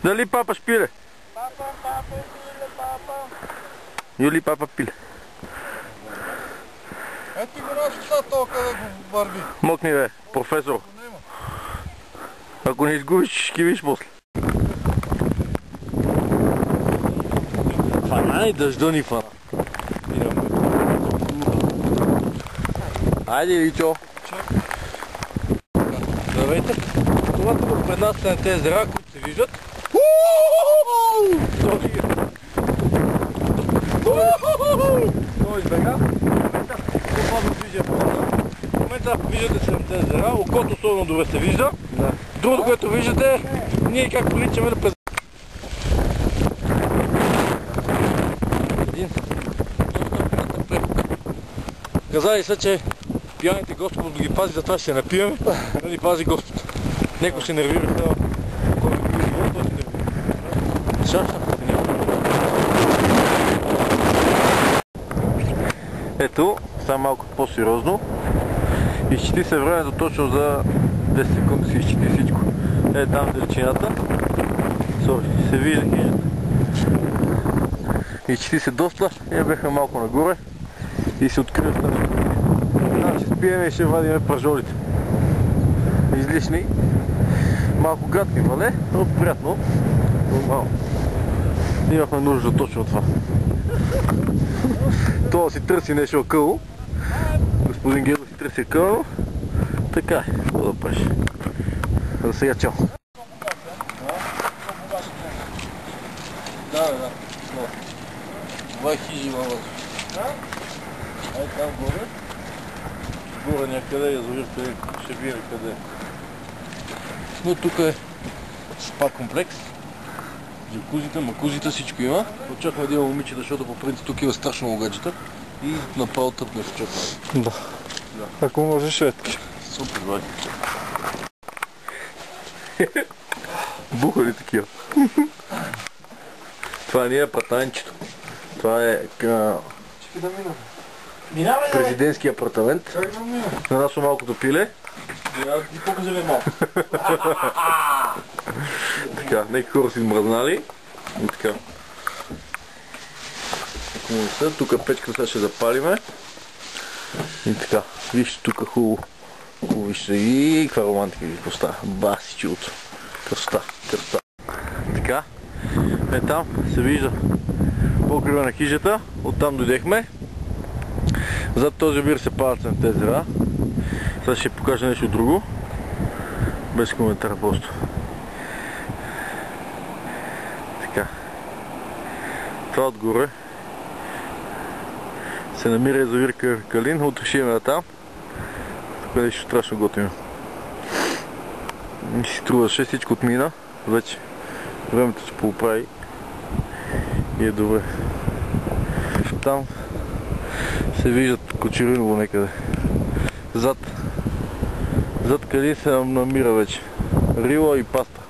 Дали папа шпиле? Папа, пиле, папа. Юли папа пиле. Ти го носи са толкова да го върви. Мокни бе, професор. Ако не изгубиш, ще видиш после. Фана и дъжда ни фана. Айде, Вичо. Здравейте. Това тук пред нас са на тези езера, които се виждат. Той избега. В момента виждате се на тези езера, окото особено добре се вижда. Другото, което виждате, ние как приличаме да през... Казали са, че пияните Господ да ги пази, затова ще се напиваме, да ни пази Господ. Некой се нервира, който пие живот, той се нервира. Шаша, ето, сега малко по-сериозно. Изчити се времето точно за 10 секунди си изчити всичко. Е, там далечината. Сори, се вижда хижата. Изчити се доста, ние бяхме малко нагоре и се открива тази. Значи спиеме и ще вадиме пържолите. Излишни. Малко гадни вале, но приятно. Нормално. Имахме нужда точно от това. Това си търси нещо акъл. Господин Гедо си търси акъл. Така е, какво да правиш. За сега чао. Да. Това е хижи във въздух. Ай там горе. Горе някъде язовир, къде ще видим къде. Но тук е спа комплекс. Джакузите, макузите, всичко има. Очакваме да има момичета, защото по принцип тук има страшно много гаджета. И направо тъпне в очакваме. Да. Ако можеш шетки. Супер, бай. Буха ли такива? Това не е апартаментчето. Това е президентски апартамент. На нас малкото пиле. И покажи малко. Така, нека хора си измръзнали. И така. Тук печката ще запалиме. И така, вижте тук хубаво. Вижте и каква романтика ви поставя. Баси чудото. Красота. Така, е там се вижда покрива на хижата. Оттам дойдехме. Зад този бир се падат на тези езера. Сега ще покажа нещо друго. Без коментар просто. Така. Това отгоре се намира язовир Калин. Утре ще имаме там. Тук нещо страшно готино. И си струваше, всичко отмина. Вече времето се поправи. И е добре. Там се виждат Кочериново някъде. Зад Калин се намира вече Рила и Паста.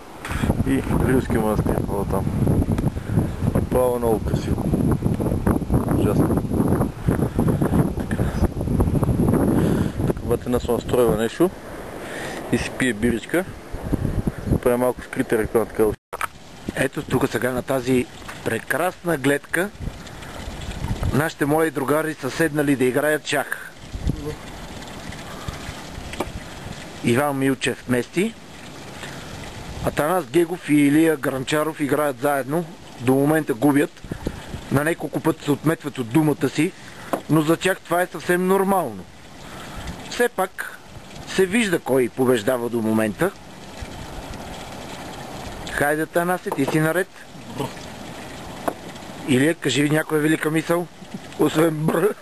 И Рилския манастир. Там. Право много красиво. Ужасно. Бате нас настройва нещо и си пие биричка. Прави малко скрита реклама така. Ето тук сега на тази прекрасна гледка нашите мои другари са седнали да играят шах. Иван Милчев мести, Атанас Гегов и Илия Гранчаров играят заедно. До момента губят. На няколко пъти се отметват от думата си, но за тях това е съвсем нормално. Все пак се вижда кой побеждава до момента. Хайде, Атанасе, ти си наред. Илия, кажи някоя велика мисъл, освен бр.